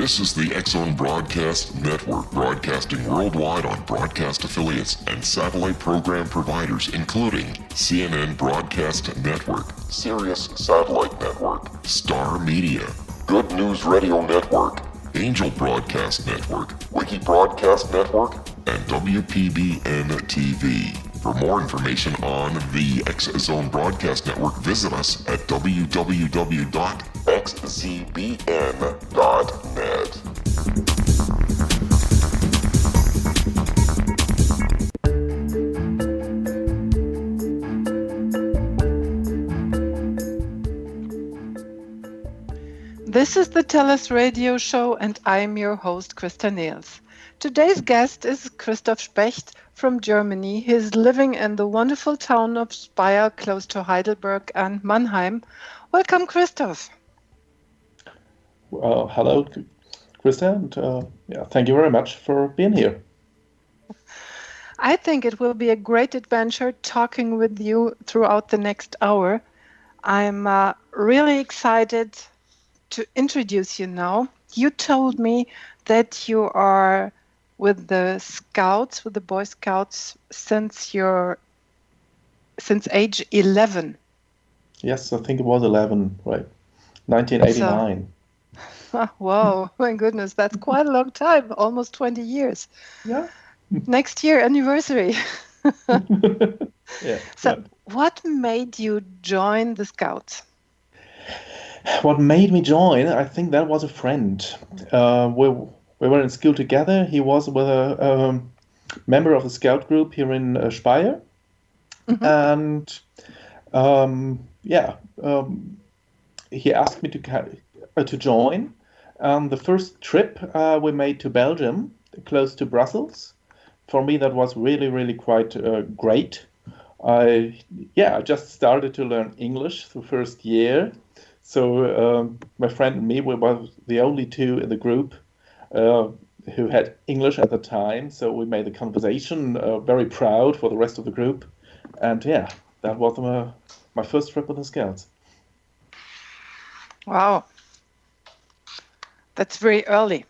This is the X-Zone Broadcast Network, broadcasting worldwide on broadcast affiliates and satellite program providers, including CNN Broadcast Network, Sirius Satellite Network, Star Media, Good News Radio Network, Angel Broadcast Network, Wiki Broadcast Network, and WPBN TV. For more information on the X-Zone Broadcast Network, visit us at www.xzbn.net. This is the TellUS radio show, and I'm your host, Christa Nehls. Today's guest is Christof Specht from Germany. He is living in the wonderful town of Speyer, close to Heidelberg and Mannheim. Welcome, Christof. Hello, Christa, and thank you very much for being here. I think it will be a great adventure talking with you throughout the next hour. I'm really excited to introduce you now. You told me that you are with the Scouts, with the Boy Scouts, since age 11. Yes, I think it was 11, right? 1989. Wow, my goodness, that's quite a long time, almost 20 years. Yeah. Next year, anniversary. Yeah. So, what made you join the Scouts? What made me join, I think that was a friend. We were in school together. He was with a member of the scout group here in Speyer. Mm-hmm. And he asked me to join. The first trip we made to Belgium, close to Brussels. For me, that was really, really quite great. I just started to learn English the first year. So my friend and me, we were the only two in the group who had English at the time. So we made the conversation very proud for the rest of the group. And that was my first trip with the Scouts. Wow. That's very early.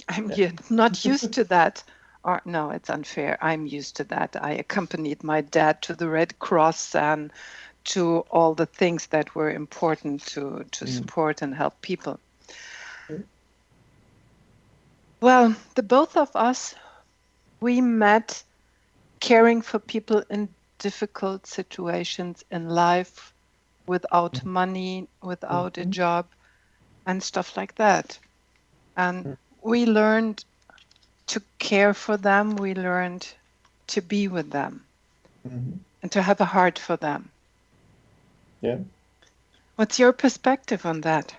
I'm not used to that. Or no, it's unfair. I'm used to that. I accompanied my dad to the Red Cross and to all the things that were important to support and help people. Well, the both of us, we met caring for people in difficult situations in life, without money, without a job, and stuff like that. And we learned to care for them. We learned to be with them and to have a heart for them. Yeah. What's your perspective on that?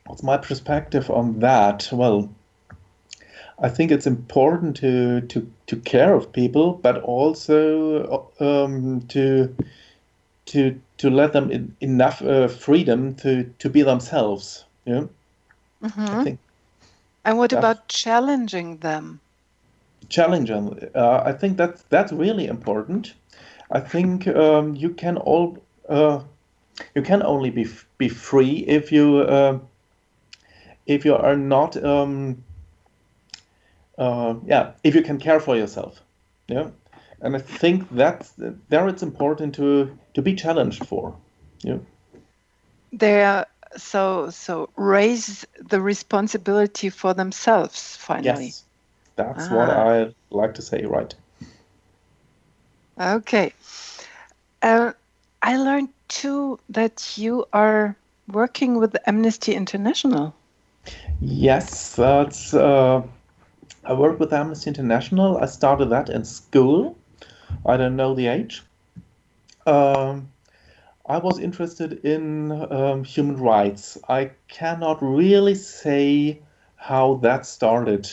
What's my perspective on that? Well, I think it's important to care of people, but also to let them enough freedom to be themselves. Yeah. Mm-hmm. I think. And what about challenging them? Challenge them. I think that's really important. I think you can only be free if you are not if you can care for yourself. Yeah. And I think that there it's important to be challenged for. Yeah. So raise the responsibility for themselves, finally. Yes, that's what I like to say, right. Okay. I learned too that you are working with Amnesty International. Yes, that's. I work with Amnesty International. I started that in school. I don't know the age. I was interested in human rights. I cannot really say how that started,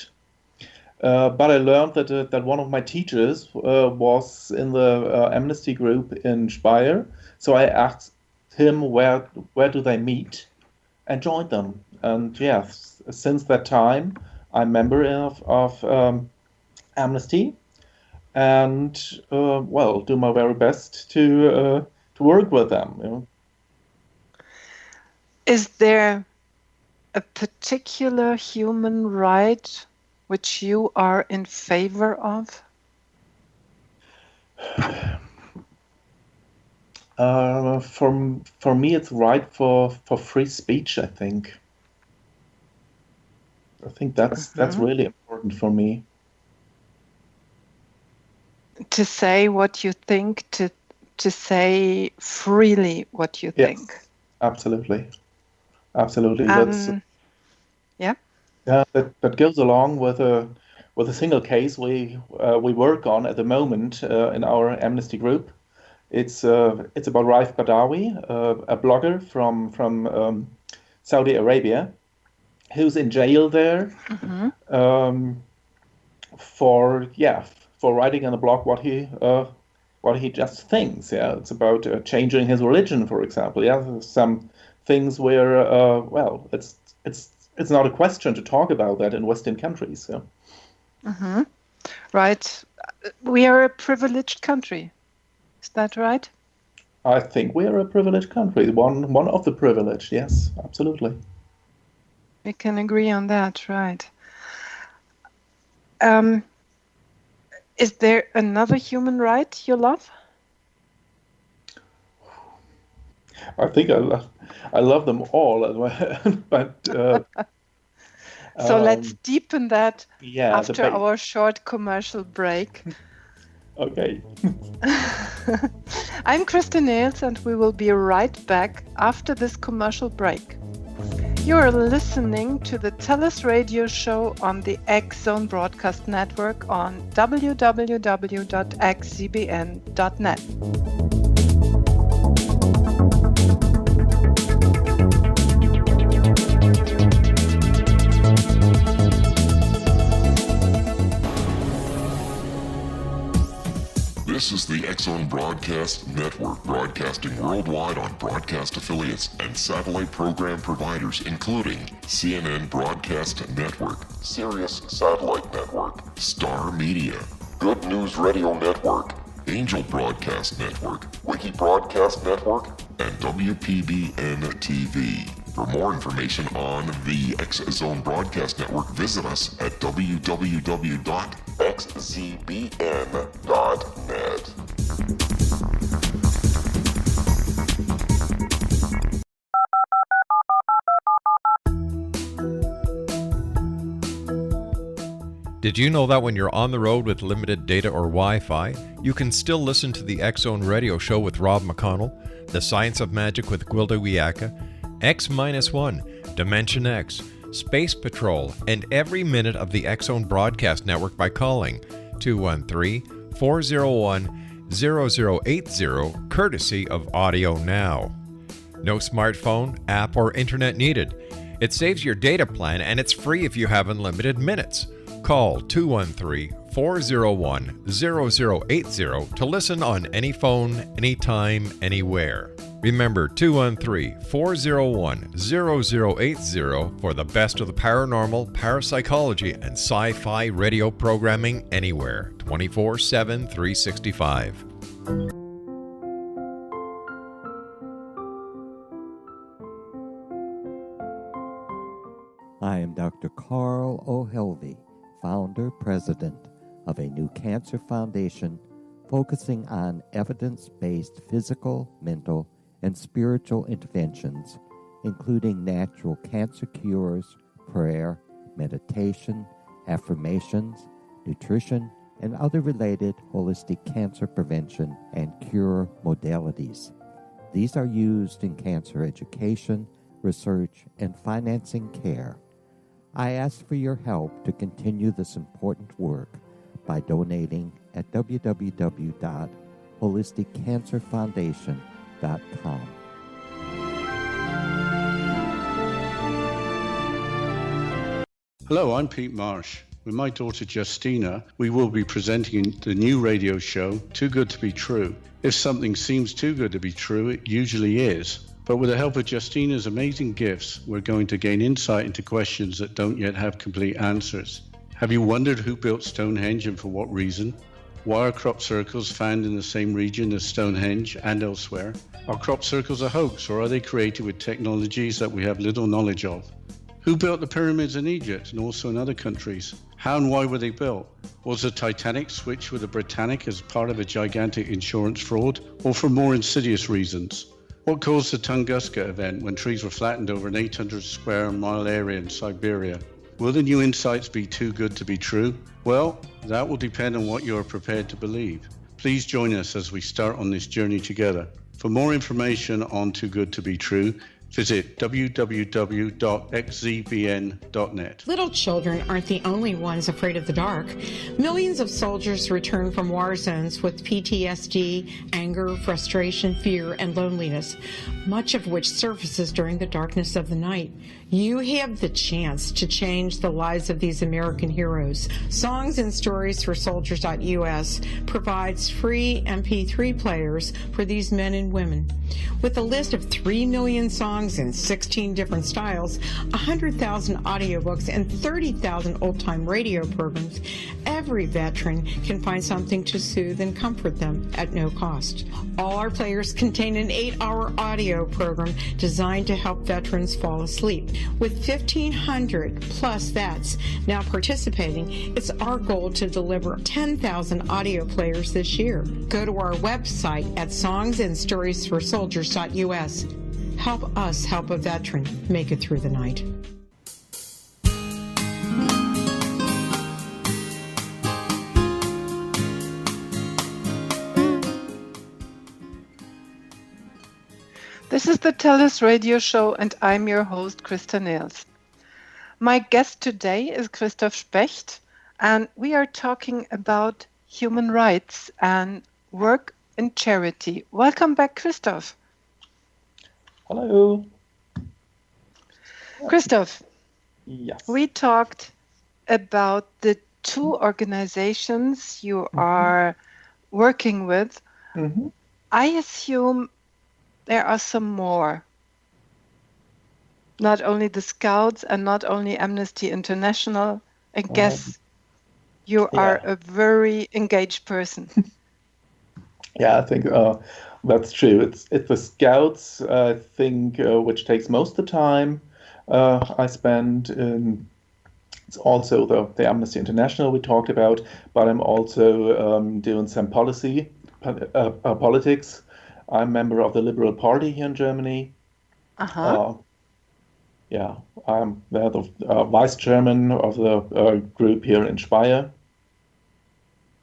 but I learned that one of my teachers was in the Amnesty group in Speyer. So I asked him where do they meet, and joined them. And since that time, I'm a member of Amnesty, and do my very best to work with them. Is there a particular human right which you are in favor of? For me, it's right for free speech, I think. I think that's really important for me. To say what you think, to say freely what you think. Absolutely. Absolutely. Yeah. That goes along with a single case we work on at the moment in our Amnesty group. It's about Raif Badawi, a blogger from Saudi Arabia, who's in jail there for writing on a blog what he just thinks. Yeah, it's about changing his religion, for example. Yeah, there's some things where it's not a question to talk about that in Western countries. So. Right. We are a privileged country. Is that right? I think we are a privileged country. One of the privileged. Yes, absolutely. We can agree on that, right? Is there another human right you love? I think I love them all, but so let's deepen that after debate. our short commercial break. Okay. I'm Christa Nehls, and we will be right back after this commercial break. You are listening to the TellUS radio show on the X-Zone Broadcast Network on www.xzbn.net. This is the X-Zone Broadcast Network, broadcasting worldwide on broadcast affiliates and satellite program providers, including CNN Broadcast Network, Sirius Satellite Network, Star Media, Good News Radio Network, Angel Broadcast Network, Wiki Broadcast Network, and WPBN TV. For more information on the X-Zone Broadcast Network, visit us at www.xzbn.net. Did you know that when you're on the road with limited data or Wi-Fi, you can still listen to the X-Zone Radio Show with Rob McConnell, The Science of Magic with Gwilda Wiyaka, X-1, Dimension X, Space Patrol, and every minute of the X-Zone Broadcast Network by calling 213-401-0080, courtesy of Audio Now. No smartphone, app, or internet needed. It saves your data plan, and it's free if you have unlimited minutes. Call 213-401-0080 to listen on any phone, anytime, anywhere. Remember 213-401-0080 for the best of the paranormal, parapsychology, and sci-fi radio programming anywhere, 24/7, 365. I am Dr. Carl O'Helvey, founder, president of a new cancer foundation focusing on evidence-based physical, mental, and spiritual interventions, including natural cancer cures, prayer, meditation, affirmations, nutrition, and other related holistic cancer prevention and cure modalities. These are used in cancer education, research, and financing care. I ask for your help to continue this important work by donating at www.holisticcancerfoundation.com. Hello, I'm Pete Marsh. With my daughter Justina, we will be presenting the new radio show, Too Good to Be True. If something seems too good to be true, it usually is. But with the help of Justina's amazing gifts, we're going to gain insight into questions that don't yet have complete answers. Have you wondered who built Stonehenge and for what reason? Why are crop circles found in the same region as Stonehenge and elsewhere? Are crop circles a hoax, or are they created with technologies that we have little knowledge of? Who built the pyramids in Egypt and also in other countries? How and why were they built? Was the Titanic switched with the Britannic as part of a gigantic insurance fraud, or for more insidious reasons? What caused the Tunguska event when trees were flattened over an 800 square mile area in Siberia? Will the new insights be too good to be true? Well, that will depend on what you are prepared to believe. Please join us as we start on this journey together. For more information on Too Good to Be True, visit www.xzbn.net. Little children aren't the only ones afraid of the dark. Millions of soldiers return from war zones with PTSD, anger, frustration, fear, and loneliness, much of which surfaces during the darkness of the night. You have the chance to change the lives of these American heroes. Songs and Stories for Soldiers.us provides free MP3 players for these men and women. With a list of 3 million songs in 16 different styles, 100,000 audiobooks, and 30,000 old-time radio programs, every veteran can find something to soothe and comfort them at no cost. All our players contain an 8-hour audio program designed to help veterans fall asleep. With 1,500 plus vets now participating, it's our goal to deliver 10,000 audio players this year. Go to our website at songsandstoriesforsoldiers.us. Help us help a veteran make it through the night. This is the TellUS radio show, and I'm your host, Christa Nehls. My guest today is Christof Specht, and we are talking about human rights and work in charity. Welcome back, Christof. Hello. Christof, Yes. we talked about the 2 organizations you are working with. Mm-hmm. I assume there are some more. Not only the Scouts and not only Amnesty International. I guess you are a very engaged person. Yeah, I think that's true. It's the Scouts, I think, which takes most of the time I spend. It's also the Amnesty International we talked about, but I'm also doing some politics. I'm a member of the Liberal Party here in Germany. Yeah, I'm the vice chairman of the group here in Speyer.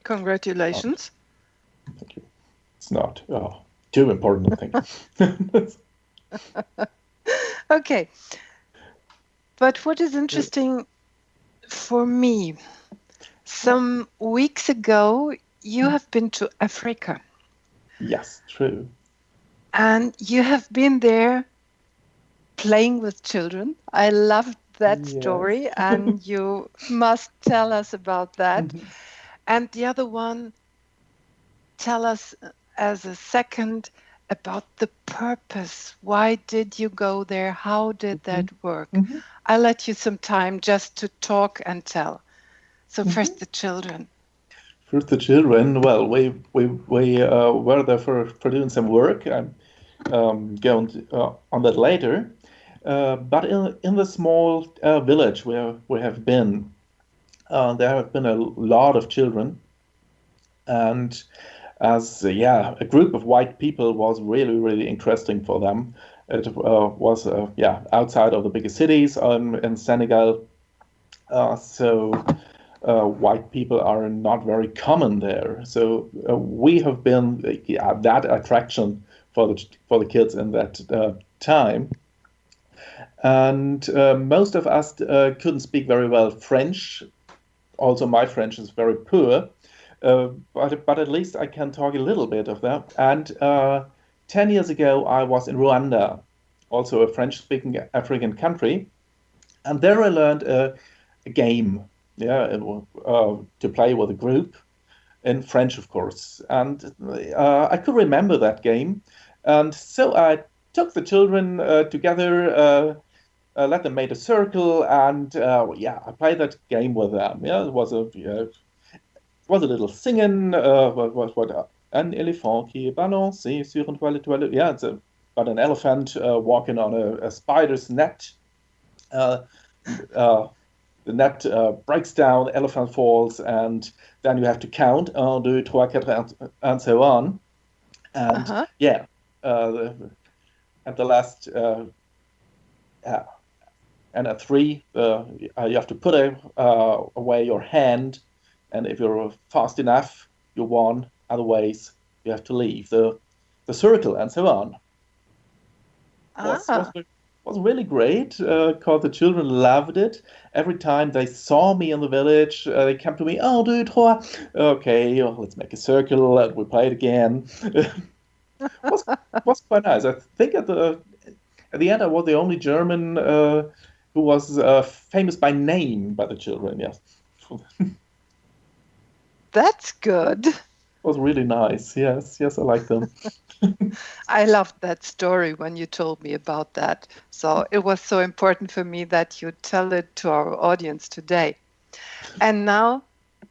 Congratulations. Thank you. It's not too important, I think. Okay. But what is interesting for me, some weeks ago, you have been to Africa. Yes, true. And you have been there playing with children. I loved that story, and you must tell us about that. And the other one, tell us as a second about the purpose. Why did you go there? How did that work? I'll let you some time just to talk and tell. So first the children. First the children. Well, we were there for doing some work. I'm going on that later. But in the small village where we have been, there have been a lot of children, and as a group of white people was really interesting for them. It was outside of the bigger cities in Senegal, so white people are not very common there. So we have been that attraction for the kids in that time. And most of us couldn't speak very well French. Also, my French is very poor, but at least I can talk a little bit of that. And 10 years ago, I was in Rwanda, also a French-speaking African country, and there I learned a game, to play with a group in French, of course. And I could remember that game, and so I took the children together. Let them make a circle, and I played that game with them. Yeah, it was a little singing. What un éléphant qui est balancé sur une toile. Yeah, but an elephant walking on a spider's net. the net breaks down, elephant falls, and then you have to count 1, 2, 3, 4, and so on. And at the last, and at 3, you have to put away your hand, and if you're fast enough, you won. Otherwise, you have to leave the circle, and so on. Was really great because the children loved it. Every time they saw me in the village, they came to me, oh, 2, 3. Okay, let's make a circle and we play it again. was quite nice. I think at the end I was the only German who was famous by name by the children. Yes. That's good. It was really nice. Yes, I like them. I loved that story when you told me about that. So it was so important for me that you tell it to our audience today. And now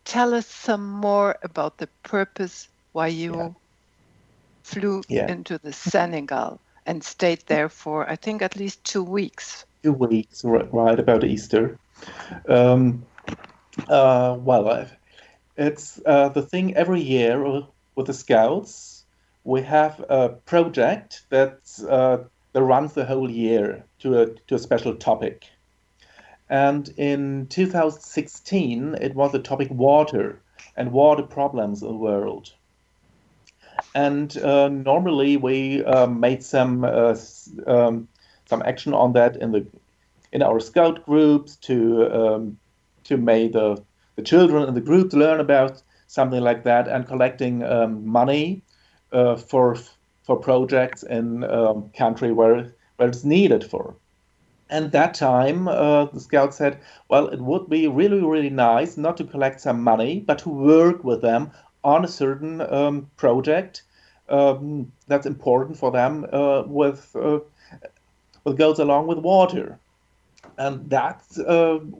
tell us some more about the purpose why you flew into the Senegal and stayed there for, I think, at least 2 weeks. 2 weeks, right about Easter. It's the thing every year with the Scouts. We have a project that runs the whole year to a special topic. And in 2016, it was the topic water and water problems in the world. And normally we made some action on that in our Scout groups to make the children in the group learn about something like that, and collecting money for projects in country where it's needed for. And that time, the Scouts said, well, it would be really, really nice not to collect some money, but to work with them on a certain project that's important for them with goes along with water. And that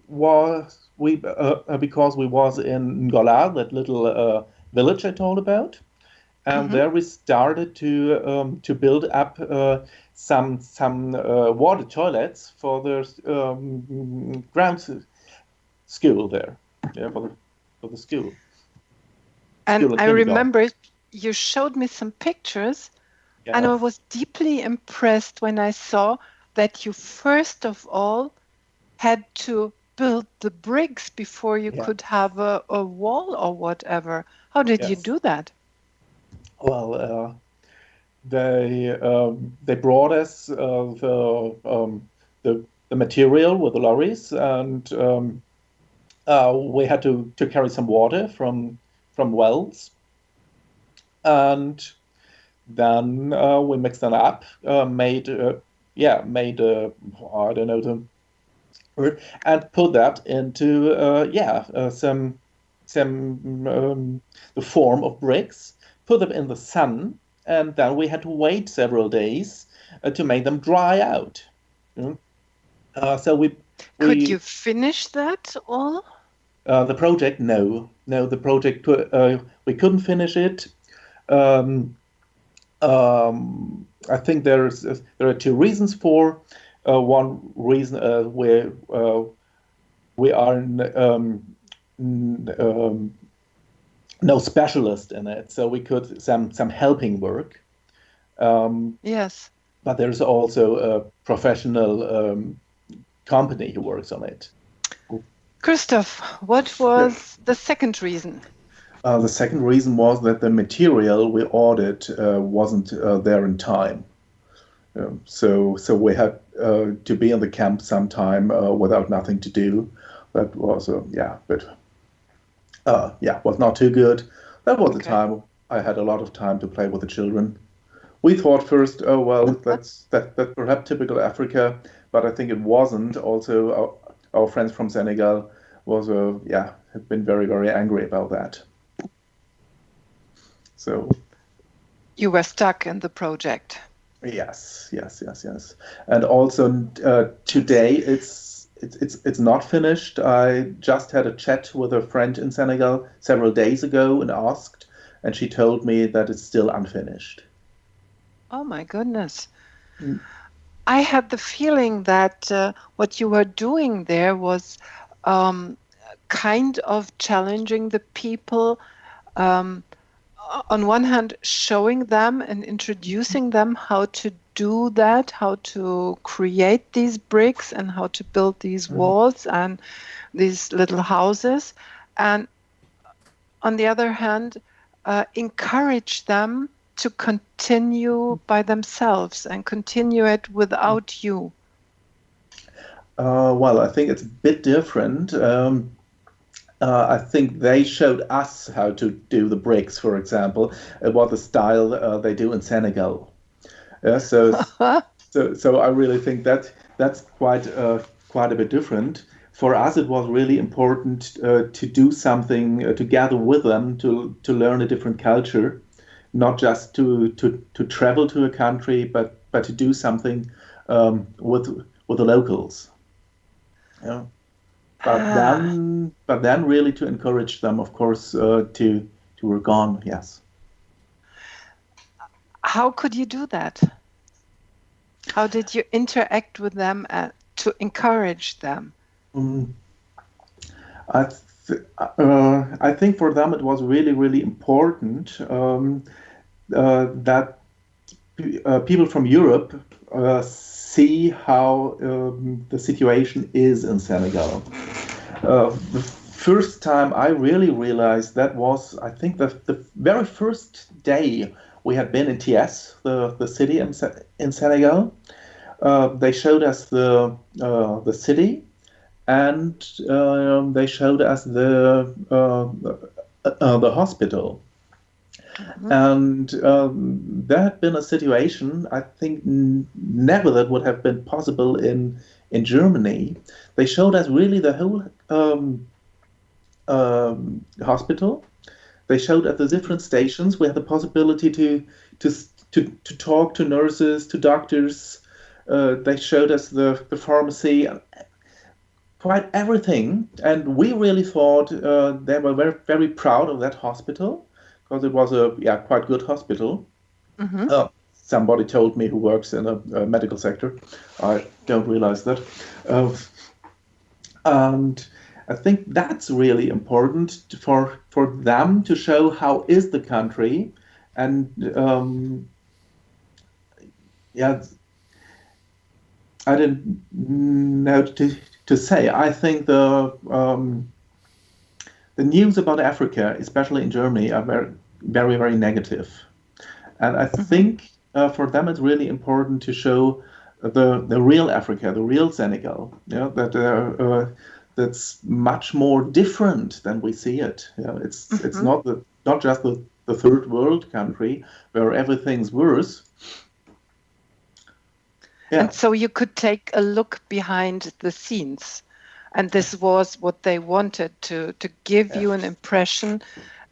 was because we was in Ngola, that little village I told about. And there we started to build up some water toilets for the ground school there, for the school. And I remember you showed me some pictures, and I was deeply impressed when I saw that you first of all had to build the bricks before you could have a wall or whatever. How did you do that? Well, they brought us the material with the lorries, and we had to carry some water from wells, and then we mixed them up, made I don't know the word, and put that into the form of bricks. Put them in the sun, and then we had to wait several days to make them dry out. Could you finish that all? The project, no, the project we couldn't finish it. I think there are 2 reasons for. One reason we are no specialist in it, so we could some helping work. Yes. But there's also a professional company who works on it. Christof, what was the second reason? The second reason was that the material we ordered wasn't there in time. So we had to be in the camp sometime without nothing to do. That was was not too good. That was the time I had a lot of time to play with the children. We thought first, oh well, that's perhaps typical Africa, but I think it wasn't. Also, our friends from Senegal had been very, very angry about that. So you were stuck in the project. Yes. And also today it's not finished. I just had a chat with a friend in Senegal several days ago and asked, and she told me that it's still unfinished. Oh my goodness. I had the feeling that what you were doing there was kind of challenging the people. On one hand, showing them and introducing them how to do that, how to create these bricks and how to build these walls and these little houses. And on the other hand, encourage them to continue by themselves and continue it without you. Well, I think it's a bit different. I think they showed us how to do the bricks, for example, what the style they do in Senegal. So I really think that's quite a bit different. For us, it was really important to do something together with them to learn a different culture, not just to travel to a country, but to do something with the locals. Yeah. But then really to encourage them, of course, to work on. Yes. How could you do that? How did you interact with them to encourage them? I think for them it was really, really important that people from Europe see how the situation is in Senegal. The first time I really realized that was, I think, the very first day we had been in TS, the city in Senegal. They showed us the city, and they showed us the hospital. And there had been a situation, I think never that would have been possible in Germany. They showed us really the whole hospital. They showed at the different stations. We had the possibility to talk to nurses, to doctors. They showed us the pharmacy, quite everything. And we really thought they were very, very proud of that hospital, because it was a quite good hospital. Somebody told me who works in a medical sector. I don't realize that. And I think that's really important for them to show how is the country. And I didn't know to say. I think the news about Africa, especially in Germany, are very, very, very negative. And I think for them it's really important to show the real Africa, the real Senegal, that that's much more different than we see it. It's not just the third world country where everything's worse. Yeah. And so you could take a look behind the scenes. And this was what they wanted, to give you an impression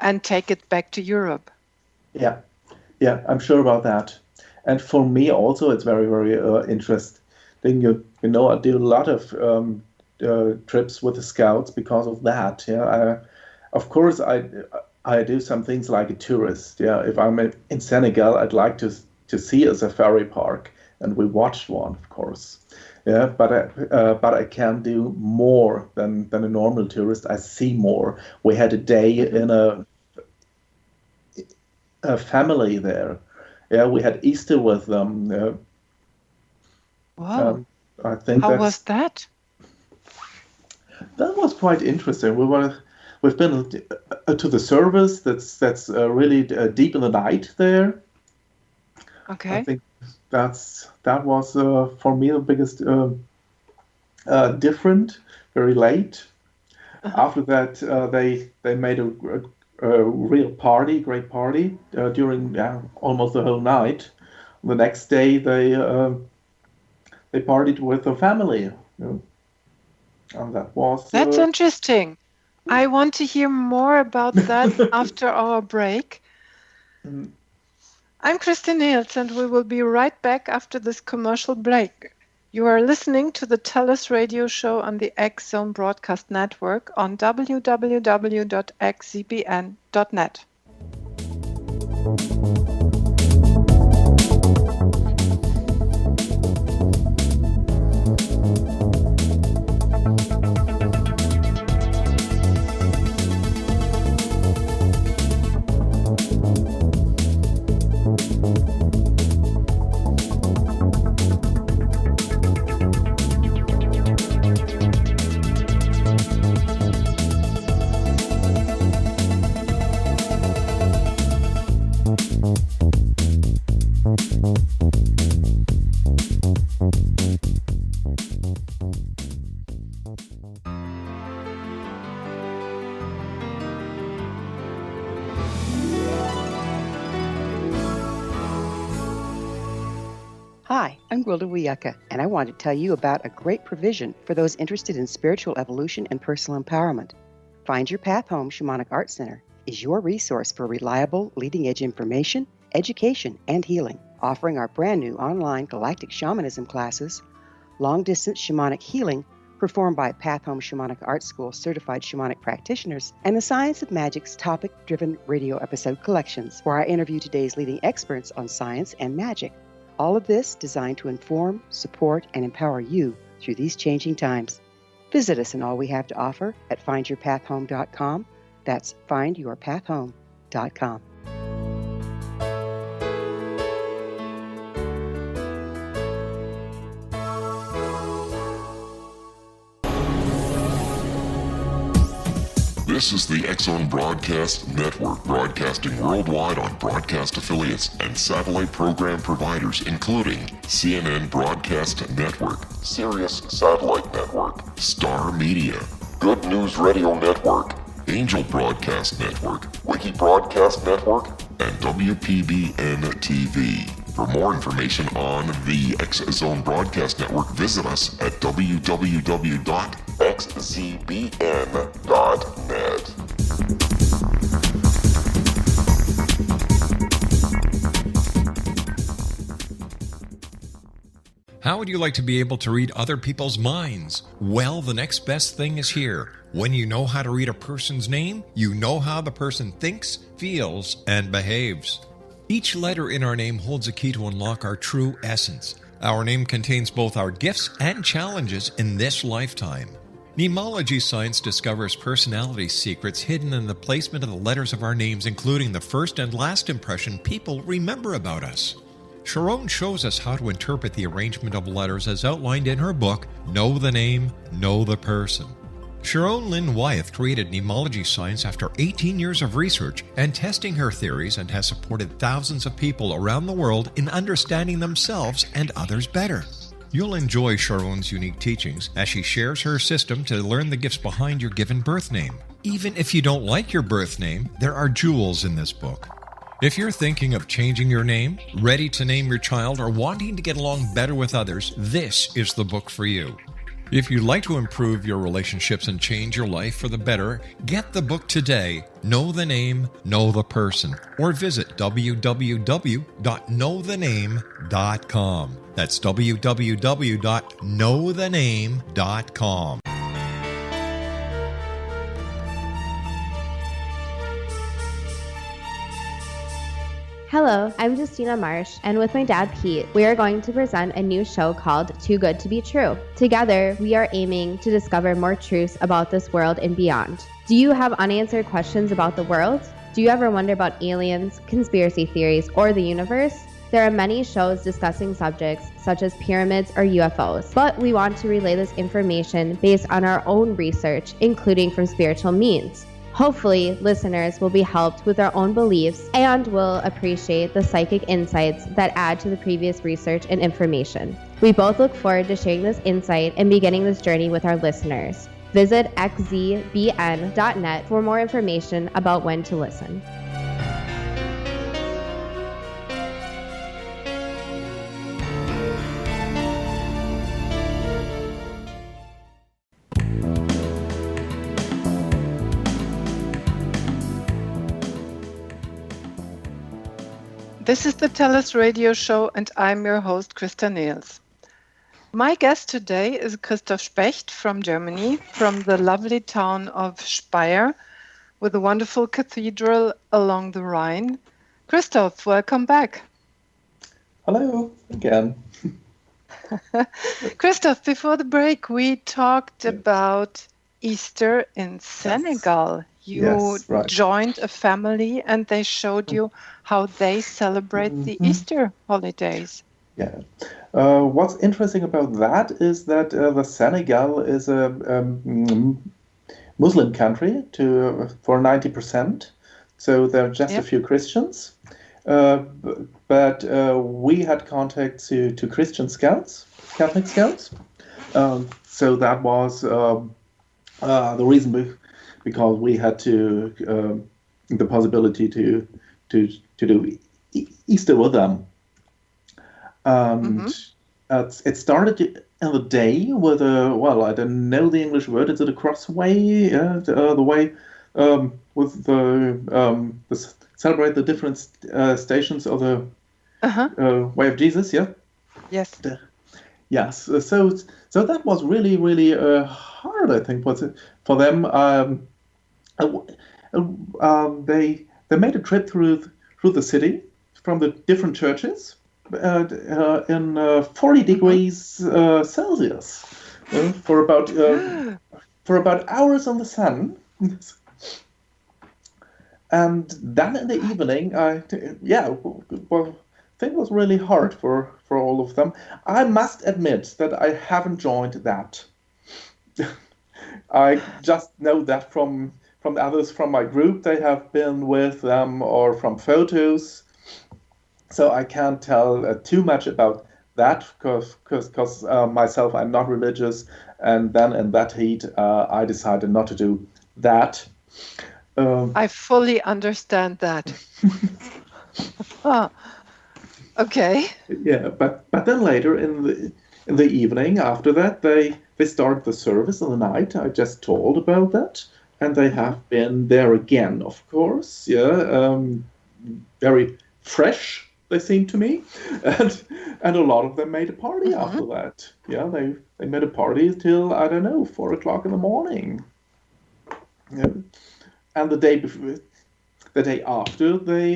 and take it back to Europe. Yeah, I'm sure about that. And for me also, it's very, very interesting. You know, I do a lot of trips with the Scouts because of that. Yeah, of course, I do some things like a tourist. Yeah, if I'm in Senegal, I'd like to see a safari park, and we watched one, of course. Yeah, but I can do more than a normal tourist. I see more. We had a day in a family there. Yeah, we had Easter with them. Wow! I think how was that? That was quite interesting. We've been to the service that's really deep in the night there. Okay. I think that was for me the biggest different. Very late. After that, they made a real party, great party during almost the whole night. The next day they partied with the family. And that's interesting. I want to hear more about that after our break. I'm Christa Nehls, and we will be right back after this commercial break. You are listening to the TellUS radio show on the X Zone Broadcast Network on www.xzbn.net. Hi, I'm Gwilda Wiyaka, and I want to tell you about a great provision for those interested in spiritual evolution and personal empowerment. Find Your Path Home Shamanic Art Center is your resource for reliable, leading-edge information, education, and healing, offering our brand new online galactic shamanism classes, long-distance shamanic healing performed by Path Home Shamanic Art School certified shamanic practitioners, and the Science of Magic's topic-driven radio episode collections, where I interview today's leading experts on science and magic. All of this designed to inform, support, and empower you through these changing times. Visit us in all we have to offer at findyourpathhome.com. That's findyourpathhome.com. This is the X-Zone Broadcast Network, broadcasting worldwide on broadcast affiliates and satellite program providers, including CNN Broadcast Network, Sirius Satellite Network, Star Media, Good News Radio Network, Angel Broadcast Network, Wiki Broadcast Network, and WPBN TV. For more information on the X-Zone Broadcast Network, visit us at www.xzbn.net. How would you like to be able to read other people's minds? Well, the next best thing is here. When you know how to read a person's name, you know how the person thinks, feels, and behaves. Each letter in our name holds a key to unlock our true essence. Our name contains both our gifts and challenges in this lifetime. Mnemology science discovers personality secrets hidden in the placement of the letters of our names, including the first and last impression people remember about us. Sharon shows us how to interpret the arrangement of letters as outlined in her book, Know the Name, Know the Person. Sharon Lynn Wyeth created mnemology science after 18 years of research and testing her theories, and has supported thousands of people around the world in understanding themselves and others better. You'll enjoy Sharon's unique teachings as she shares her system to learn the gifts behind your given birth name. Even if you don't like your birth name, there are jewels in this book. If you're thinking of changing your name, ready to name your child, or wanting to get along better with others, this is the book for you. If you'd like to improve your relationships and change your life for the better, get the book today, Know the Name, Know the Person, or visit www.knowthename.com. That's www.knowthename.com. Hello, I'm Justina Marsh, and with my dad Pete, we are going to present a new show called Too Good to Be True. Together, we are aiming to discover more truths about this world and beyond. Do you have unanswered questions about the world? Do you ever wonder about aliens, conspiracy theories, or the universe? There are many shows discussing subjects such as pyramids or UFOs, but we want to relay this information based on our own research, including from spiritual means. Hopefully, listeners will be helped with their own beliefs and will appreciate the psychic insights that add to the previous research and information. We both look forward to sharing this insight and beginning this journey with our listeners. Visit xzbn.net for more information about when to listen. This is the TellUS radio show, and I'm your host, Christa Nehls. My guest today is Christof Specht from Germany, from the lovely town of Speyer, with a wonderful cathedral along the Rhine. Christof, welcome back. Hello again. Christof, before the break, we talked about Easter in Senegal. You joined a family and they showed you how they celebrate the Easter holidays. Yeah. What's interesting about that is that the Senegal is a Muslim country for 90%. So there are just a few Christians. but we had contact to Christian scouts, Catholic scouts. So that was the reason because we had to the possibility to do Easter with them, and it started in the day with I don't know the English word. Is it a crossway? The way with the celebrate the different stations of the way of Jesus. Yeah. Yes. Yes. So that was really really hard. I think for them. They made a trip through the city from the different churches in 40 degrees Celsius for about hours in the sun. And then in the evening, I think it was really hard for all of them. I must admit that I haven't joined that. I just know that from the others from my group, they have been with them, or from photos. So I can't tell too much about that because myself, I'm not religious. And then in that heat, I decided not to do that. I fully understand that. Okay. Yeah, but then later in the evening after that, they start the service in the night. I just told about that, and they have been there again, of course. Yeah, very fresh they seem to me, and a lot of them made a party after that. Yeah, they made a party till I don't know 4 o'clock in the morning. Yeah, and the day after they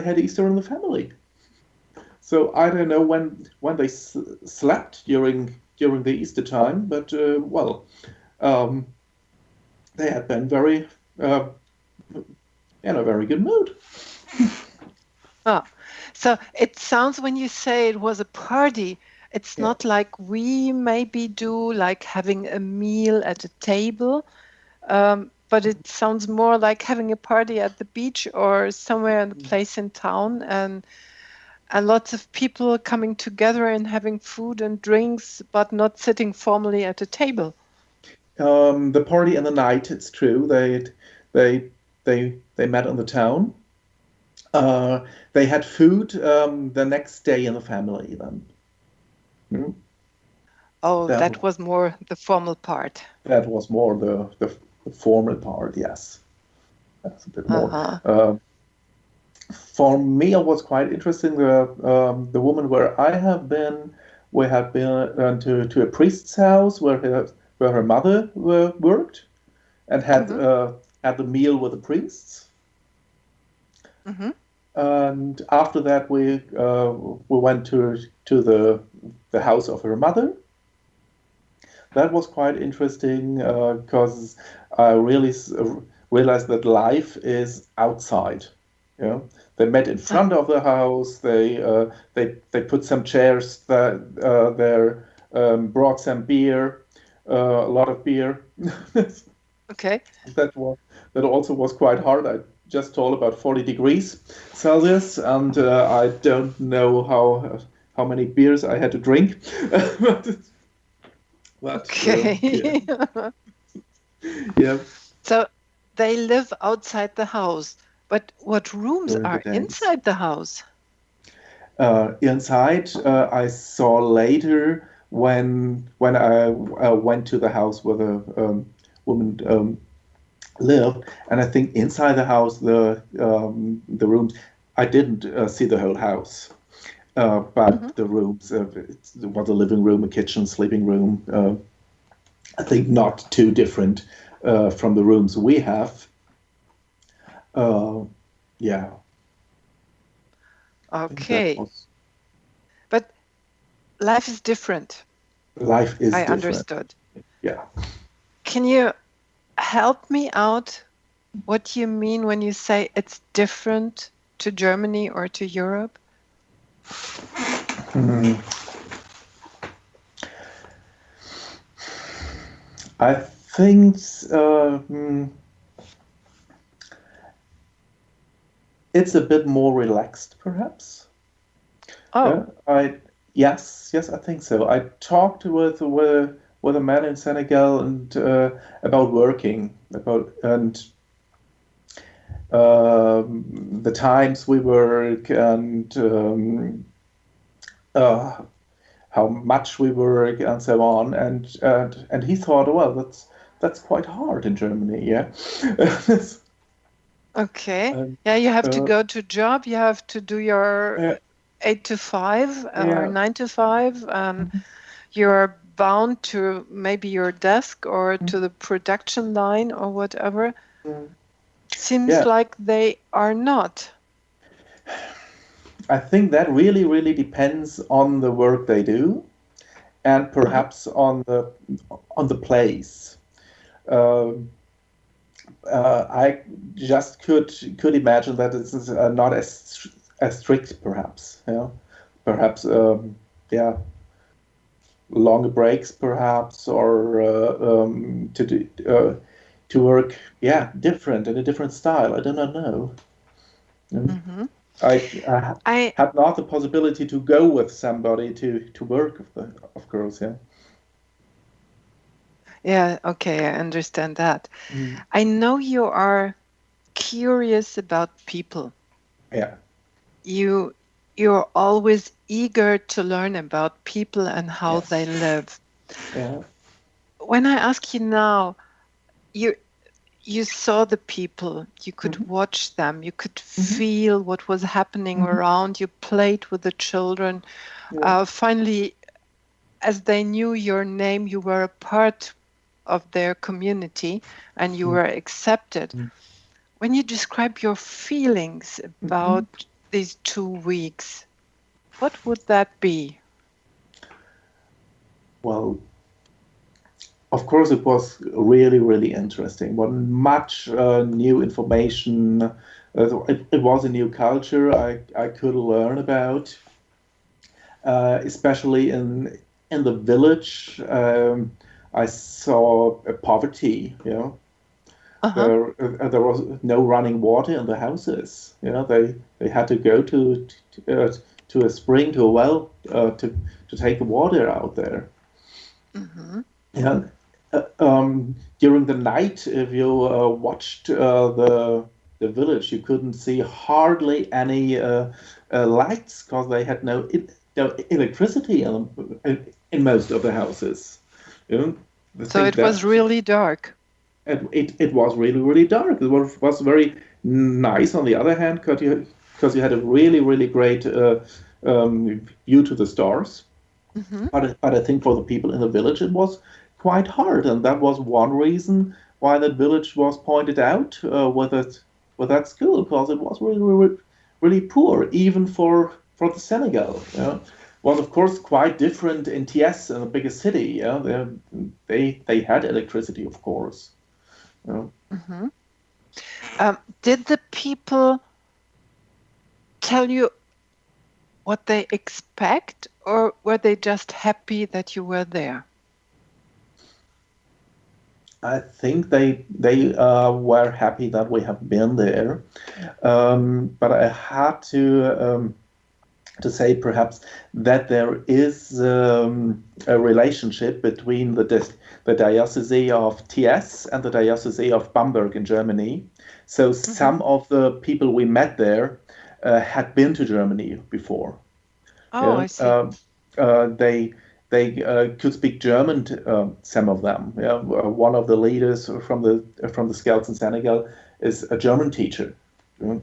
had Easter in the family. So I don't know when they slept during the Easter time, but they had been very in a very good mood. So it sounds, when you say it was a party, it's not like we maybe do, like having a meal at a table, but it sounds more like having a party at the beach or somewhere in a place in town, and lots of people coming together and having food and drinks, but not sitting formally at a table. The party in the night, it's true. They met in the town. They had food the next day in the family then. Hmm? Oh, that was more the formal part. That was more the formal part, yes. That's a bit more. For me, it was quite interesting. The woman where I have been, we have been to a priest's house where her mother worked, and had the meal with the priests. And after that, we went to the house of her mother. That was quite interesting because I really realized that life is outside. Yeah, they met in front of the house. They put some chairs there, brought some beer, a lot of beer. Okay. That also was quite hard. I just told about 40 degrees Celsius, and I don't know how many beers I had to drink. Okay. Yeah. So they live outside the house, but what rooms are inside the house? Inside, I saw later when I went to the house where the woman lived, and I think inside the house, the rooms, I didn't see the whole house, but the rooms, it was a living room, a kitchen, sleeping room. I think not too different from the rooms we have. Yeah. Okay. But life is different. Life is different. I understood. Yeah. Can you help me out what you mean when you say it's different to Germany or to Europe? I think It's a bit more relaxed, perhaps. Oh, Yes, I think so. I talked with a man in Senegal and about working, the times we work and how much we work and so on. And he thought, well, that's quite hard in Germany, yeah. okay. And, Yeah, you have to uh, go to job. You have to do your yeah, 8 to 5 or yeah. 9 to 5. You're bound to maybe your desk or to the production line or whatever. Seems Yeah. like they are not. I think that really, really depends on the work they do, and perhaps on the place. Um I just could imagine that this is not as strict, perhaps. Yeah, perhaps yeah, longer breaks, perhaps, or to work, yeah, different in a different style. I do not know. Mm-hmm. I I had not the possibility to go with somebody to work, of course. Yeah. Yeah, okay, I understand that. Mm. I know you are curious about people. Yeah. You're always eager to learn about people and how Yes. they live. Yeah. When I ask you now, you saw the people, you could watch them, you could feel what was happening around, you played with the children. Yeah. Finally, as they knew your name, you were a part of their community and you were accepted. When you describe your feelings about these 2 weeks, what would that be? Well, of course, it was really, really interesting. Much new information. It was a new culture I could learn about, especially in the village. I saw poverty. You know, there was no running water in the houses. You know, they had to go to a spring, to a well, to take the water out there. Yeah. During the night, if you watched the village, you couldn't see hardly any lights because they had no electricity in most of the houses. You know, I So think it was really dark. it was really, really dark. It was very nice on the other hand, because you had a really, really great view to the stars. But I think for the people in the village, it was quite hard, and that was one reason why that village was pointed out with that school, because it was really, really, really poor, even for the Senegal. Yeah, was of course quite different in TS, in the biggest city. Yeah, they had electricity, of course. Yeah. Did the people tell you what they expect, or were they just happy that you were there? I think they were happy that we have been there, but I had to say perhaps that there is a relationship between the diocese of TS and the diocese of Bamberg in Germany. So some of the people we met there had been to Germany before. Oh, Yeah. I see. They could speak German. Some of them. Yeah. One of the leaders from the Scouts in Senegal is a German teacher. Yeah.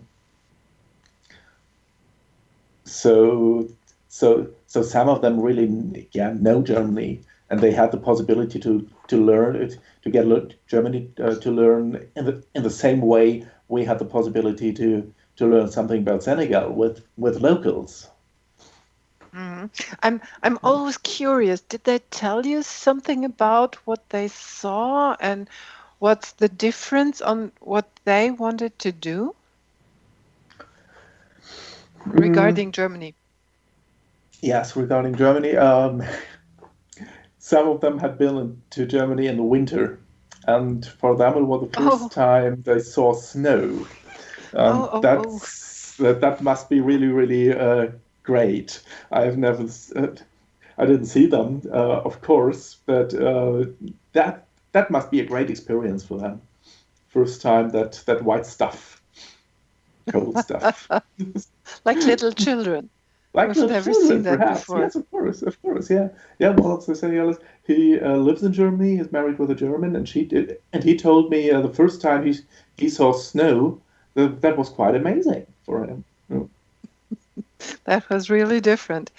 So some of them really know Germany, and they had the possibility to learn it, to get Germany to learn in the same way we had the possibility to learn something about Senegal with locals. I'm always curious. Did they tell you something about what they saw and what's the difference on what they wanted to do regarding Germany? Yes, regarding Germany, some of them had been to Germany in the winter, and for them it was the first time they saw snow. Oh. that must be really, really great. I've never, I didn't see them, of course, but that must be a great experience for them. First time that white stuff, cold stuff. Like little children. Like We've little never children, seen that perhaps. before. Yes, of course, yeah. Yeah, one of the Senioras, he lives in Germany, he's married with a German, and he told me the first time he saw snow, that was quite amazing for him. Yeah. That was really different.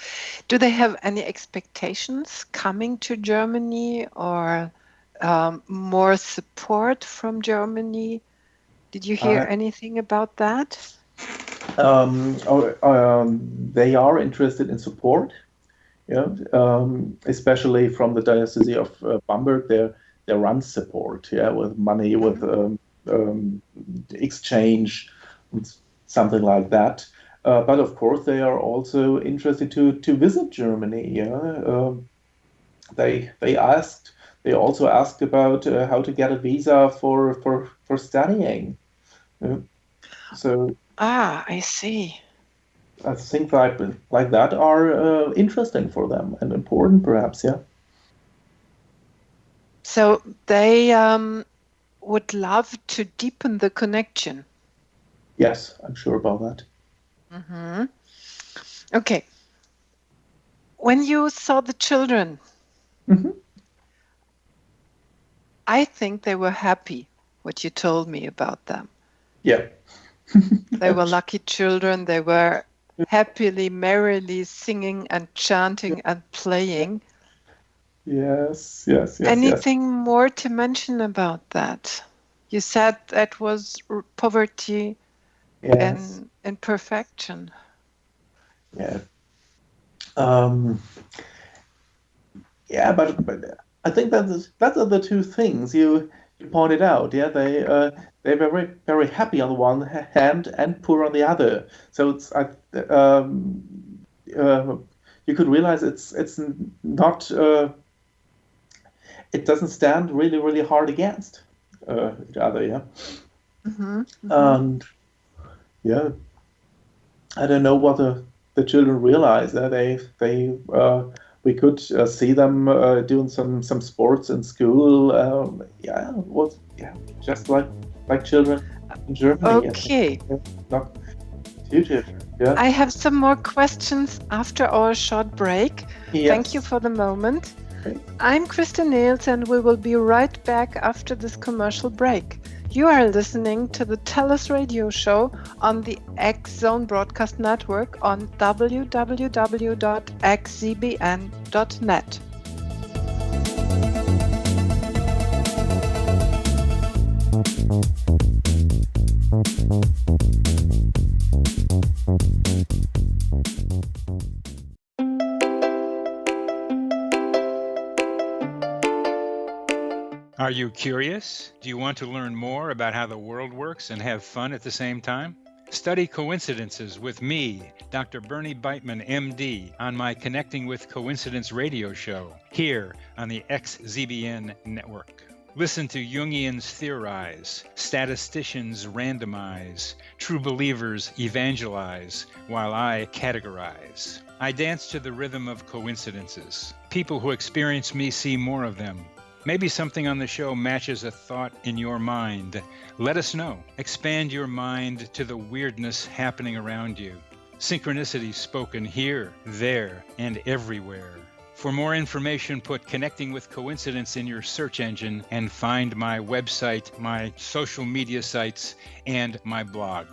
Do they have any expectations coming to Germany or more support from Germany? Did you hear anything about that? They are interested in support, yeah, especially from the Diocese of Bamberg. They run support, yeah, with money, with exchange, something like that. But of course, they are also interested to visit Germany. Yeah, they also asked about how to get a visa for studying. Yeah. So I see. I think like that are interesting for them and important, perhaps. Yeah. So they would love to deepen the connection. Yes, I'm sure about that. Mm-hmm. Okay. When you saw the children, I think they were happy, what you told me about them. Yeah. They were lucky children. They were happily, merrily singing and chanting and playing. Yes. Anything more to mention about that? You said that was poverty and imperfection. Yeah. Yeah, but I think that are the two things you pointed out. Yeah, they're very, very happy on the one hand and poor on the other. So it's you could realize it's not it doesn't stand really, really hard against each other. Yeah. And yeah, I don't know what the children realize. We could see them doing some sports in school. Just like children in Germany. Okay. Not too different. Yeah. I have some more questions after our short break. Yes. Thank you for the moment. Okay. I'm Christa Nehls, and we will be right back after this commercial break. You are listening to the TellUS radio show on the X Zone Broadcast Network on www.xzbn.net. Are you curious? Do you want to learn more about how the world works and have fun at the same time? Study coincidences with me, Dr. Bernie Beitman, MD, on my Connecting with Coincidence radio show, here on the XZBN network. Listen to Jungians theorize, statisticians randomize, true believers evangelize, while I categorize. I dance to the rhythm of coincidences. People who experience me see more of them. Maybe something on the show matches a thought in your mind. Let us know. Expand your mind to the weirdness happening around you. Synchronicity spoken here, there, and everywhere. For more information, put Connecting with Coincidence in your search engine and find my website, my social media sites, and my blog.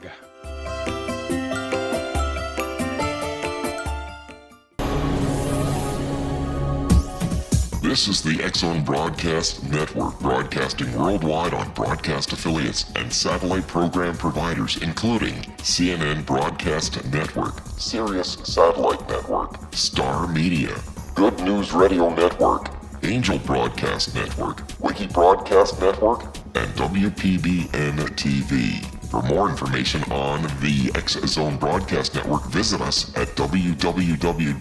This is the X-Zone Broadcast Network, broadcasting worldwide on broadcast affiliates and satellite program providers, including CNN Broadcast Network, Sirius Satellite Network, Star Media, Good News Radio Network, Angel Broadcast Network, Wiki Broadcast Network, and WPBN TV. For more information on the X-Zone Broadcast Network, visit us at www.xzbn.net.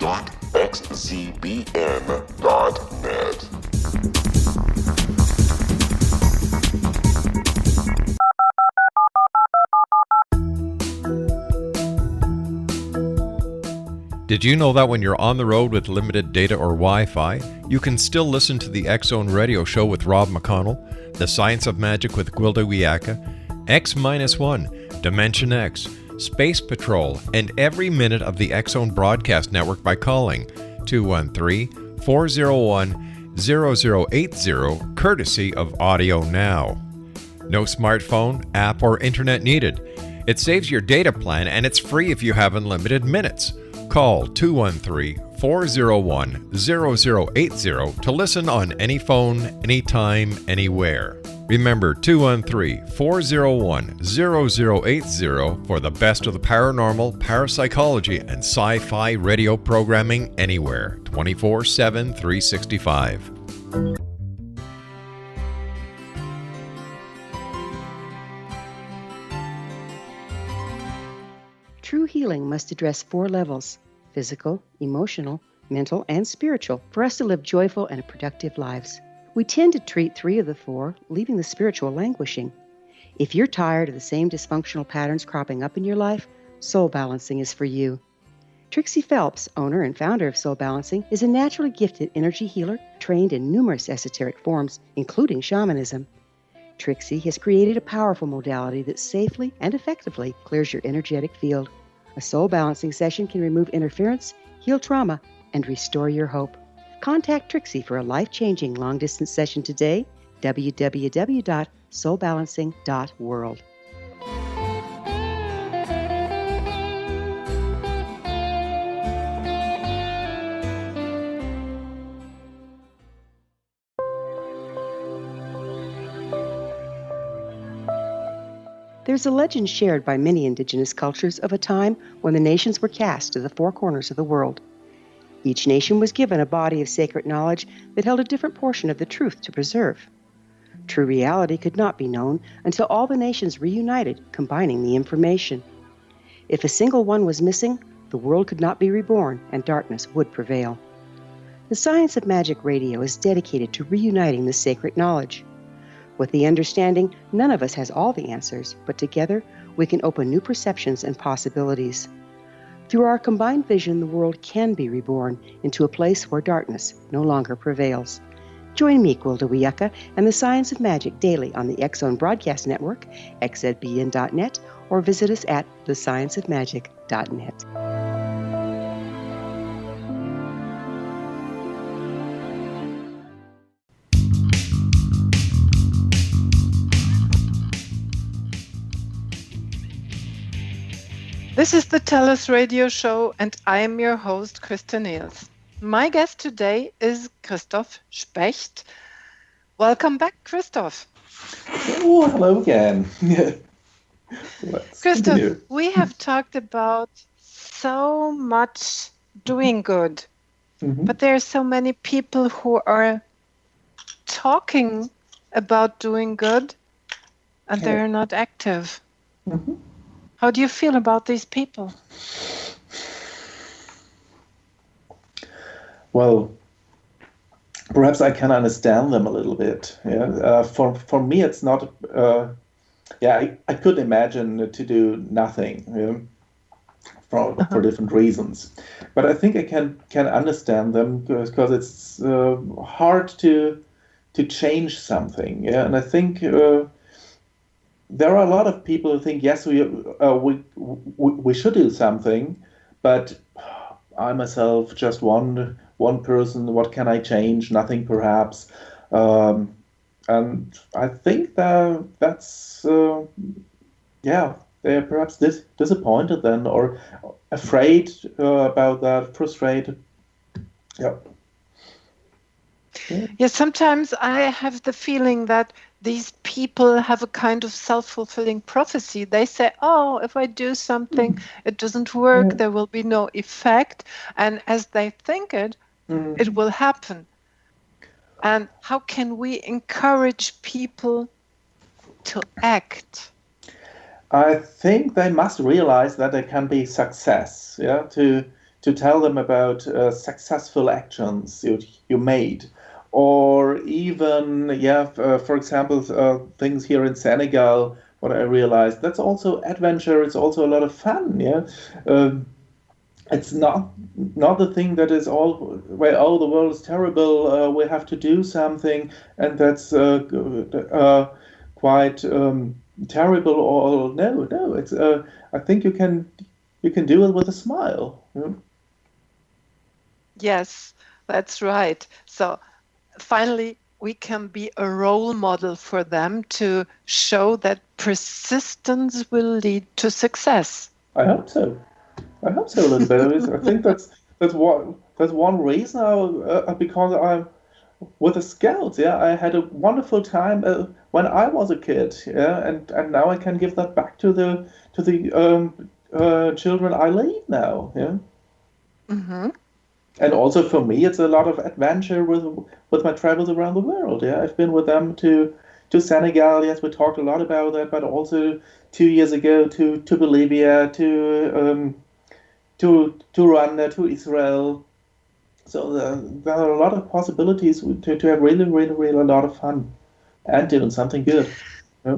Did you know that when you're on the road with limited data or Wi-Fi, you can still listen to the X-Zone Radio Show with Rob McConnell, The Science of Magic with Gwilda Wiyaka, X-1, Dimension X, Space Patrol, and every minute of the X-Zone Broadcast Network by calling 213-401-0080, courtesy of Audio Now. No smartphone, app, or internet needed. It saves your data plan and it's free if you have unlimited minutes. Call 213-401-0080 to listen on any phone, anytime, anywhere. Remember 213-401-0080 for the best of the paranormal, parapsychology, and sci-fi radio programming anywhere, 24/7, 365. True healing must address 4 levels: physical, emotional, mental, and spiritual, for us to live joyful and productive lives. We tend to treat 3 of the 4, leaving the spiritual languishing. If you're tired of the same dysfunctional patterns cropping up in your life, soul balancing is for you. Trixie Phelps, owner and founder of Soul Balancing, is a naturally gifted energy healer trained in numerous esoteric forms, including shamanism. Trixie has created a powerful modality that safely and effectively clears your energetic field. A soul balancing session can remove interference, heal trauma, and restore your hope. Contact Trixie for a life-changing long-distance session today, www.soulbalancing.world. There's a legend shared by many indigenous cultures of a time when the nations were cast to the 4 corners of the world. Each nation was given a body of sacred knowledge that held a different portion of the truth to preserve. True reality could not be known until all the nations reunited, combining the information. If a single one was missing, the world could not be reborn and darkness would prevail. The Science of Magic Radio is dedicated to reuniting the sacred knowledge. With the understanding, none of us has all the answers, but together we can open new perceptions and possibilities. Through our combined vision, the world can be reborn into a place where darkness no longer prevails. Join me, Gwilda Wiyaka, and the Science of Magic daily on the X-Zone Broadcast Network, xzbn.net, or visit us at thescienceofmagic.net. This is the TellUS radio show, and I am your host, Christa Nehls. My guest today is Christof Specht. Welcome back, Christof. Oh, hello again. Christof, we have talked about so much doing good, but there are so many people who are talking about doing good, and they're not active. How do you feel about these people? Well, perhaps I can understand them a little bit. Yeah? For me, it's not. I could imagine to do nothing. For different reasons, but I think I can understand them because it's hard to change something. Yeah, and I think. There are a lot of people who think, yes, we should do something, but I myself just one person. What can I change? Nothing, perhaps. And I think that's they're perhaps disappointed then, or afraid about that, frustrated. Yeah, sometimes I have the feeling that these people have a kind of self-fulfilling prophecy. They say, oh, if I do something, it doesn't work, there will be no effect. And as they think it will happen. And how can we encourage people to act? I think they must realize that there can be success, to tell them about successful actions you made. Or even, for example, things here in Senegal, what I realized, that's also adventure, it's also a lot of fun, it's not the thing that is all where, oh, the world is terrible, we have to do something, and that's quite terrible. Or no, it's I think you can do it with a smile. Yes, that's right. So finally, we can be a role model for them to show that persistence will lead to success. I hope so. I hope so a little bit. I think that's one reason. Because I'm with the Scouts. Yeah, I had a wonderful time when I was a kid. Yeah, and now I can give that back to the children I lead now. Yeah. Mm-hmm. And also for me, it's a lot of adventure with my travels around the world. Yeah, I've been with them to Senegal. Yes, we talked a lot about that, but also 2 years ago to Bolivia, to Rwanda, to Israel. So there are a lot of possibilities to have really a lot of fun and doing something good. Yeah.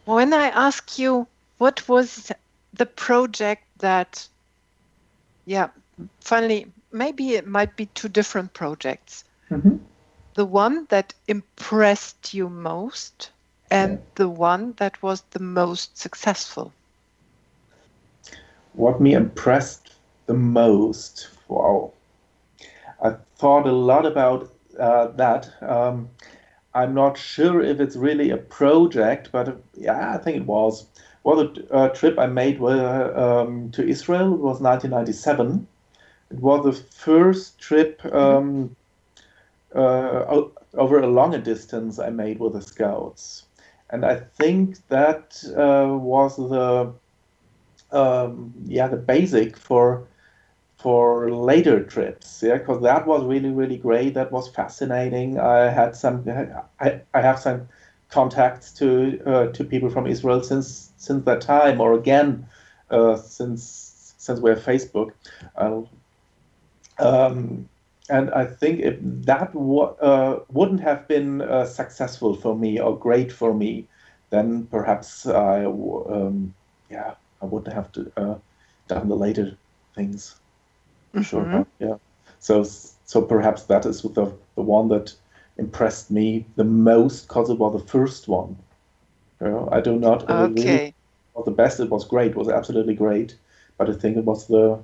When I ask you what was the project that, finally, maybe it might be two different projects. Mm-hmm. The one that impressed you most and the one that was the most successful. What me impressed the most? Wow. I thought a lot about that. I'm not sure if it's really a project, but I think it was. Well, the trip I made to Israel was 1997. It was the first trip over a longer distance I made with the Scouts, and I think that was the basic for later trips. Yeah, because that was really great. That was fascinating. I have some contacts to people from Israel since that time, or again since we have Facebook. And I think if that wouldn't have been successful for me or great for me, then perhaps I wouldn't have done the later things. Sure. Mm-hmm. Yeah. So perhaps that is the one that impressed me the most, because it was the first one. I do not really was the best. It was great. It was absolutely great. But I think it was the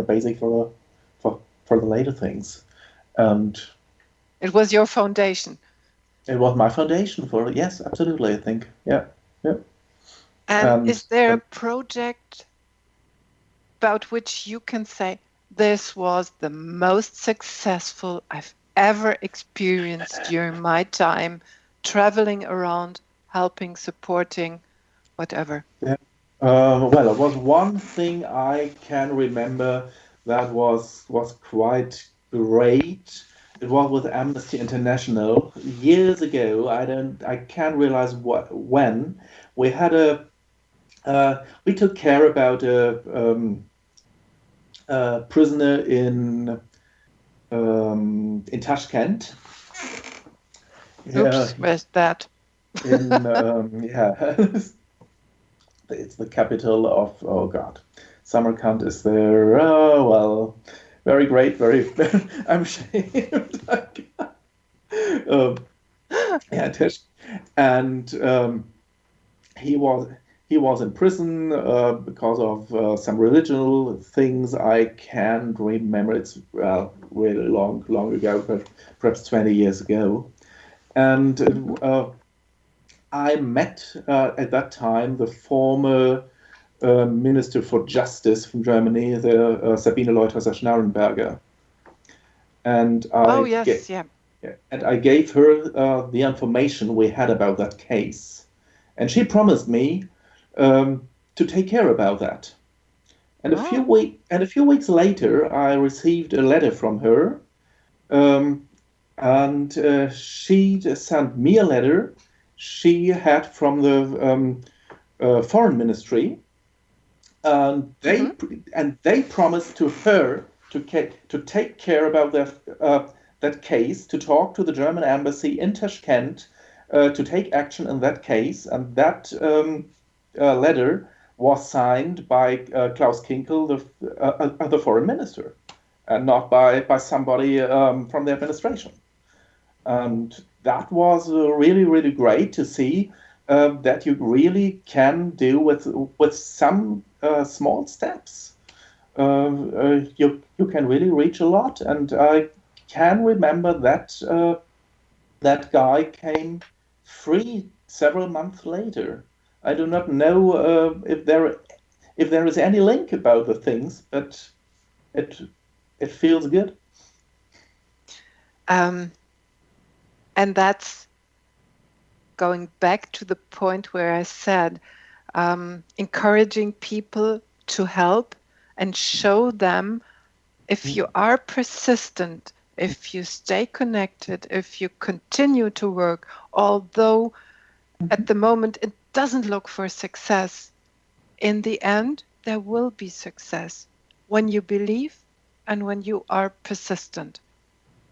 basic for the later things, and it was your foundation. It was my foundation for it. Yes, absolutely. I think. Yeah. And is there a project about which you can say, this was the most successful I've ever experienced during my time traveling around, helping, supporting, whatever? Yeah. Well, it was one thing I can remember that was quite great. It was with Amnesty International years ago. I can't realize when. We had we took care about a prisoner in Tashkent. Oops, where's that? It's the capital of, oh God, Samarkand is there. Oh, well, very great, I'm ashamed. And he was in prison because of some religious things. I can't remember. It's really long ago, perhaps 20 years ago. And I met at that time the former Minister for Justice from Germany, the Sabine Leutherer-Schnarrenberger. And I gave her the information we had about that case, and she promised me to take care about that. And a few weeks later, I received a letter from her, and she sent me a letter she had from the foreign ministry, and they promised to her to take care about that case, to talk to the German embassy in Tashkent, to take action in that case. And that letter was signed by Klaus Kinkel, the foreign minister, and not by somebody from the administration. And that was really, really great to see that you really can do with some small steps. You can really reach a lot. And I can remember that that guy came free several months later. I do not know if there is any link about the things, but it feels good. And that's going back to the point where I said encouraging people to help and show them if you are persistent, if you stay connected, if you continue to work, although at the moment it doesn't look for success, in the end there will be success when you believe and when you are persistent.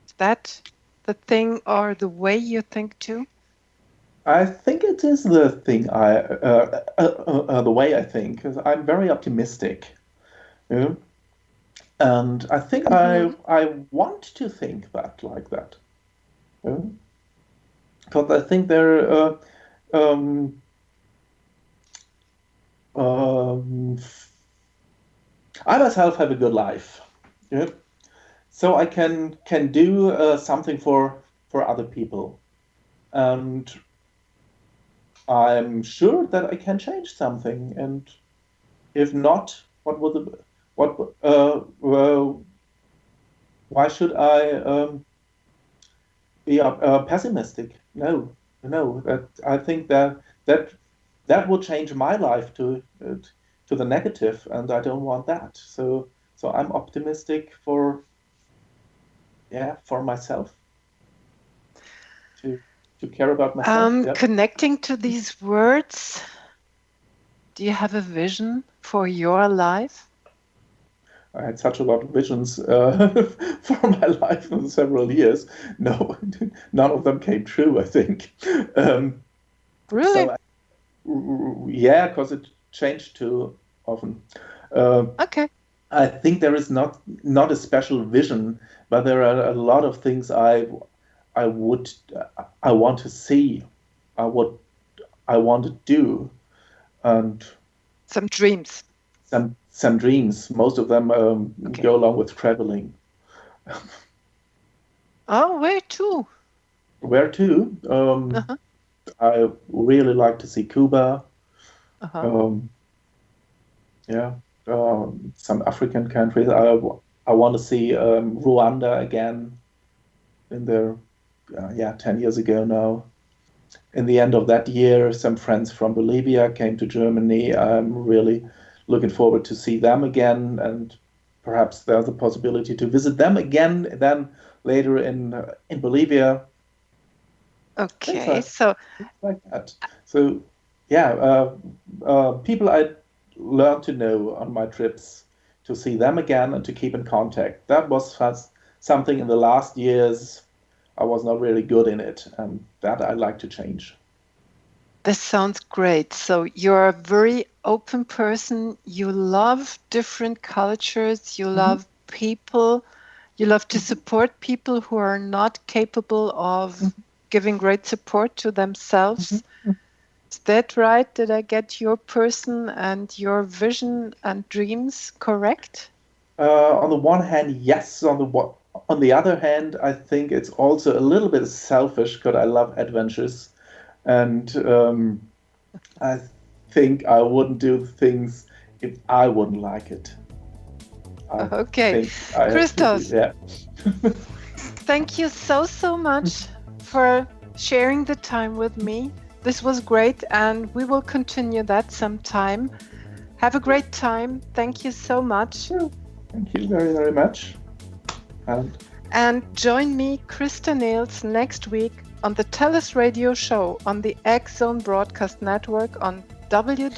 Is that the thing or the way you think too? I think it is the thing the way I think, because I'm very optimistic, and I think I want to think that like that, because I think there. I myself have a good life, so I can do something for other people, and I'm sure that I can change something. And if not, why should I be pessimistic? No. I think that will change my life to the negative, and I don't want that. So I'm optimistic for myself, to care about myself. Connecting to these words, do you have a vision for your life? I had such a lot of visions for my life in several years. No, none of them came true, I think. Really? Yeah, because it changed too often. Okay. I think there is not a special vision, but there are a lot of things I want to see, I want to do, and some dreams. Some dreams. Most of them go along with traveling. Oh, where to? Where to? I really like to see Cuba. Some African countries. I want to see Rwanda again. In there, 10 years ago now. In the end of that year, some friends from Bolivia came to Germany. I'm really looking forward to see them again, and perhaps there's a possibility to visit them again then later in Bolivia. Okay, so like that. So people I learned to know on my trips, to see them again and to keep in contact. That was something in the last years I was not really good in it, and that I'd like to change. This sounds great. So you're a very open person. You love different cultures. You love people. You love to support people who are not capable of giving great support to themselves. Is that right? Did I get your person and your vision and dreams correct? On the one hand, yes. On the other hand, I think it's also a little bit selfish because I love adventures, and I think I wouldn't do things if I wouldn't like it. Okay, Christof, thank you so much for sharing the time with me. This was great, and we will continue that sometime. Have a great time. Thank you so much. Thank you very, very much. And join me, Christa Nehls, next week on the TellUS radio show on the X-Zone Broadcast Network on www.xzbn.net.